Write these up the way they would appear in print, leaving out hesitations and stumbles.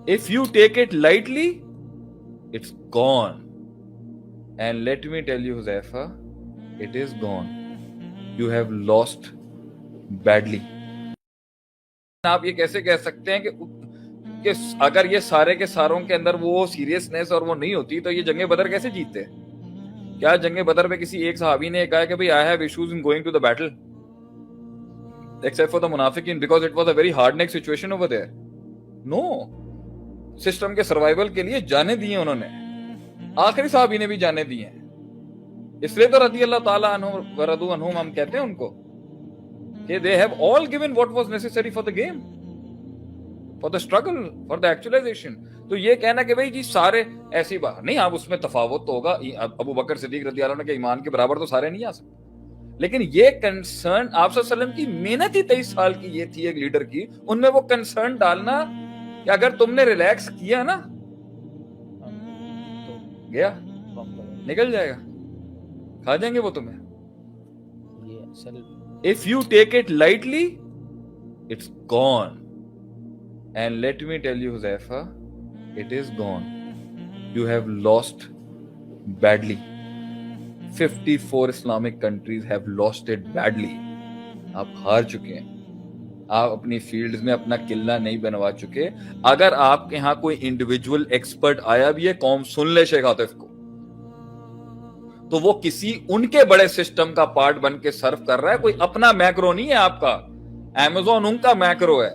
If you take it lightly, it's gone. And let me tell you, Huzaifa, it is gone. You have lost badly. آپ یہ کیسے کہہ سکتے ہیں کہ اگر یہ سارے کے ساروں کے اندر وہ سیریسنس اور وہ نہیں ہوتی تو یہ جنگ بدر کیسے جیتتے؟ کیا جنگ بدر میں کسی ایک صحابی نے کہا کہ بھئی I have issues in going to the battle except for the munafiqin because it was a very hard neck situation over there? No. System کے سروائیول کے لیے جانے دیے انہوں نے. آخری صحابی نے بھی جانے دیے ہیں. اس لیے تو رضی اللہ تعالیٰ عنہ ورضوا عنہم ہم کہتے ہیں ان کو کہ they have all given what was necessary for the game, for the struggle, for the actualization. تو یہ کہنا کہ بھئی جی سارے ایسی بات نہیں, آپ اس میں تفاوت تو ہوگا. ابو بکر صدیق رضی اللہ عنہ کے ایمان کے برابر تو سارے نہیں آ سکتے, لیکن یہ کنسرن آپ صلی اللہ علیہ وسلم کی محنت ہی 23 سال کی یہ تھی ایک لیڈر کی, ان میں وہ کنسرن ڈالنا کہ اگر تم نے ریلیکس کیا نا گیا نکل جائے گا, کھا جائیں گے وہ تمہیں. If you take it lightly, it's gone. And let me tell you, Huzaifa, it is gone. You have lost badly. 54 Islamic countries have lost it badly. آپ ہار چکے ہیں. آپ اپنی فیلڈز میں اپنا قلعہ نہیں بنوا چکے. اگر آپ کے ہاں کوئی انڈیویجول ایکسپرٹ آیا بھی ہے, قوم سن لے شیخ عاطف کو, تو وہ کسی ان کے بڑے سسٹم کا پارٹ بن کے سرو کر رہا ہے, کوئی اپنا میکرو نہیں ہے آپ کا. Amazon ان کا میکرو ہے,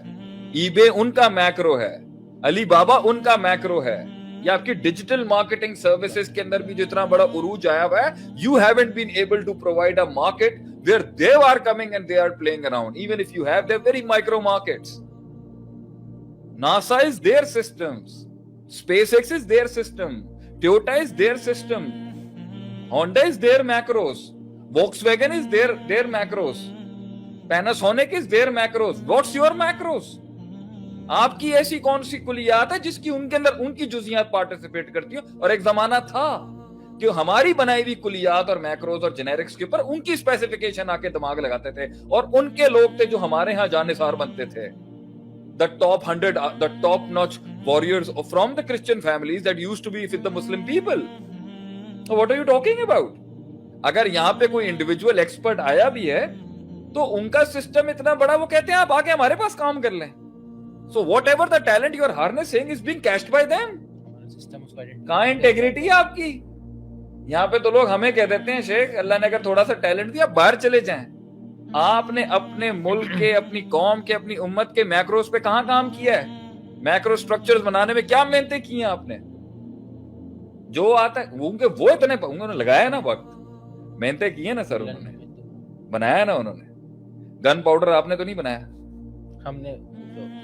ای بے ان کا میکرو ہے, علی بابا ان کا میکرو ہے. یہ آپ کی ڈیجیٹل مارکیٹنگ سروسز کے اندر بھی جتنا بڑا عروج آیا ہوا ہے, you haven't been able to provide a market where they are coming and they are playing around. Even if you have, they're very micro markets. NASA is their systems, SpaceX is their system, Toyota is their system, Honda is their macros, Volkswagen is their macros, Panasonic is their macros. What's your macros? آپ کی ایسی کون سی کلیات ہے جس کی ان کے اندر ان کی جزیات participate کرتی ہوں؟ اور ایک زمانہ تھا کہ ہماری بنائی ہوئی کلیات اور میکروز اور جنیرکس کے اوپر ان کی اسپیسیفکیشن آ کے دماغ لگاتے تھے, اور ان کے لوگ تھے جو ہمارے ہاں جانثار بنتے تھے. The top 100, the top notch warriors from the Christian families that used to be with the Muslim people. So what are you talking about? اگر یہاں پہ کوئی انڈیویجول ایکسپرٹ آیا بھی ہے تو ان کا سسٹم اتنا بڑا, وہ کہتے ہیں آپ آگے ہمارے پاس کام کر لیں. So whatever the talent you are harnessing is being cashed by them. کہاں انٹیگریٹی ہے آپ کی؟ یہاں پہ تو لوگ ہمیں کہہ دیتے ہیں شیخ اللہ نے اگر تھوڑا سا ٹیلنٹ دیا باہر چلے جائیں. آپ نے اپنے ملک کے, اپنی قوم کے, اپنی امت کے میکروز پہ کہاں کام کیا ہے؟ میکرو سٹرکچرز بنانے میں کیا محنتیں کی ہیں آپ نے؟ جو آتا ہے وہ اتنے انہوں نے لگایا نا وقت, محنتیں کی ہیں نا سر, انہوں نے بنایا نا, انہوں نے گن پاؤڈر آپ نے تو نہیں بنایا, ہم نے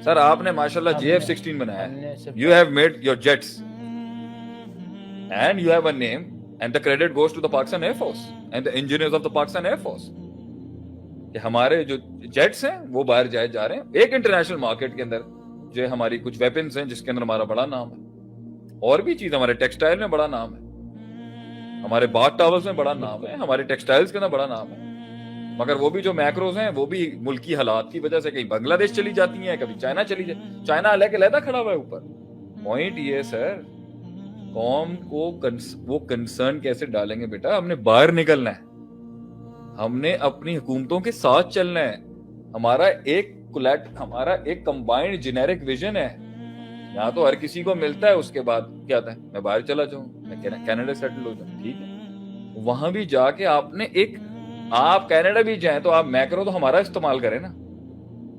سر آپ نے ماشاءاللہ JF-16 بنایا. You have made your jets and you have a name and the credit goes to the Pakistan Air Force and the engineers of the Pakistan Air Force کہ ہمارے جو جیٹس ہیں وہ باہر جا رہے ہیں. ایک انٹرنیشنل مارکیٹ کے اندر جو ہے ہماری کچھ ویپنز ہیں جس کے اندر ہمارا بڑا نام ہے, اور بھی چیز ہمارے ٹیکسٹائل میں بڑا نام ہے, ہمارے بات ٹاورز میں بڑا نام ہے, ہمارے ٹیکسٹائلز کے اندر بڑا نام ہے. مگر وہ بھی جو میکروز ہیں وہ بھی ملکی حالات کی وجہ سے کہیں بنگلہ دیش چلی جاتی ہیں, کبھی چائنا چلی جائے. چائنا علیحدہ کھڑا ہوا ہے اوپر. پوائنٹ یہ ہے سر, قوم کو وہ کنسرن کیسے ڈالیں گے بیٹا؟ ہم نے باہر نکلنا ہے, ہم نے اپنی حکومتوں کے ساتھ چلنا ہے. ہمارا ایک کمبائنڈ جنیرک ویژن ہے. یہاں تو ہر کسی کو ملتا ہے, اس کے بعد کیا آتا ہے میں باہر چلا جاؤں, میں کینیڈا سیٹل ہو جاؤں. ٹھیک ہے, وہاں بھی جا کے آپ نے آپ کینیڈا بھی جائیں تو آپ میکرو تو ہمارا استعمال کریں نا.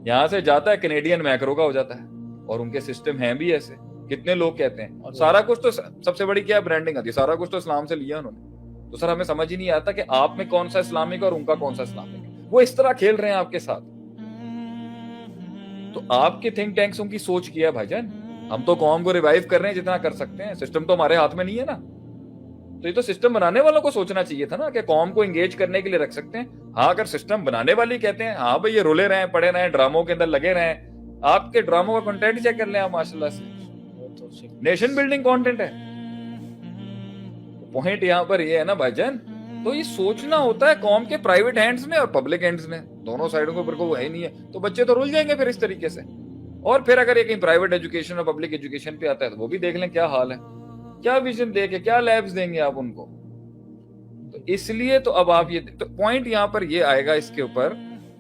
یہاں سے جاتا ہے کینیڈین میکرو کا ہو جاتا ہے, اور ان کے سسٹم ہیں بھی ایسے. کتنے لوگ کہتے ہیں سارا کچھ تو سب سے بڑی کیا برانڈنگ آتی ہے, سارا کچھ تو اسلام سے لیا انہوں نے. تو سر ہمیں سمجھ ہی نہیں آتا کہ آپ میں کون سا اسلامک اور ان کا کون سا اسلامک ہے. وہ اس طرح کھیل رہے ہیں آپ کے ساتھ. تو آپ کے تھنک ٹینکسوں کی سوچ کیا ہے بھائی جان؟ ہم تو قوم کو ریوائیو کر رہے ہیں جتنا کر سکتے ہیں, سسٹم تو ہمارے ہاتھ میں نہیں ہے نا. تو یہ تو سسٹم بنانے والوں کو سوچنا چاہیے تھا نا کہ قوم کو انگیج کرنے کے لیے رکھ سکتے ہیں. ہاں اگر سسٹم بنانے والے کہتے ہیں ہاں بھائی یہ رولے رہے ہیں, پڑے رہے ہیں, ڈراموں کے اندر لگے رہے ہیں, آپ کے ڈراموں کا کنٹینٹ چیک کر لیں آپ, ماشاء اللہ سے نیشن بلڈنگ کنٹینٹ ہے. پوائنٹ یہاں پر یہ ہے نا بھائی جان, تو یہ سوچنا ہوتا ہے قوم کے پرائیویٹ ہینڈز میں اور پبلک ہینڈز میں, دونوں سائڈوں کے اوپر کو وہ ہے نہیں ہے. تو بچے تو رول جائیں گے پھر اس طریقے سے. اور پھر اگر یہ کہیں پرائیویٹ ایجوکیشن اور پبلک ایجوکیشن پہ آتا ہے تو وہ بھی دیکھ لیں کیا حال ہے, کیا ویژن دے کے کیا لیبس دیں گے آپ ان کو. تو اس لیے تو اب آپ یہ تو پوائنٹ یہاں پر یہ آئے گا اس کے اوپر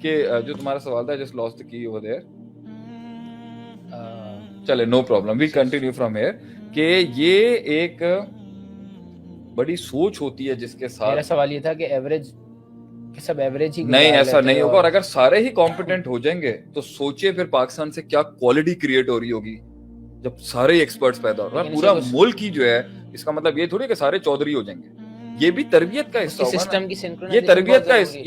کہ جو تمہارا سوال تھا, جسٹ لاسٹ دی کی اوور دیئر, چلے no problem, we continue from here, کہ یہ ایک بڑی سوچ ہوتی ہے جس کے میرا ساتھ. سوال یہ تھا کہ ایوریج سب ایوریج ہی نہیں, ایسا نہیں ہوگا, اور اگر سارے ہی کمپیٹنٹ ہو جائیں گے تو سوچے پھر پاکستان سے کیا کوالٹی کریٹ ہو رہی ہوگی جب سارے ایکسپرٹس پیدا ہو رہے ہیں. پورا ملک ہی جو ہے, اس کا مطلب یہ تھوڑی کہ سارے چودھری ہو جائیں گے, یہ بھی تربیت کا حصہ ہوگا نا, یہ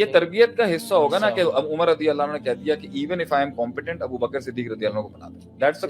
تربیت کا حصہ ہوگا نا, کہ عمر رضی اللہ عنہ نے کہہ دیا کہ even if I am competent, Abu Bakr Siddique رضی اللہ عنہ کو بنا دیں. دیٹس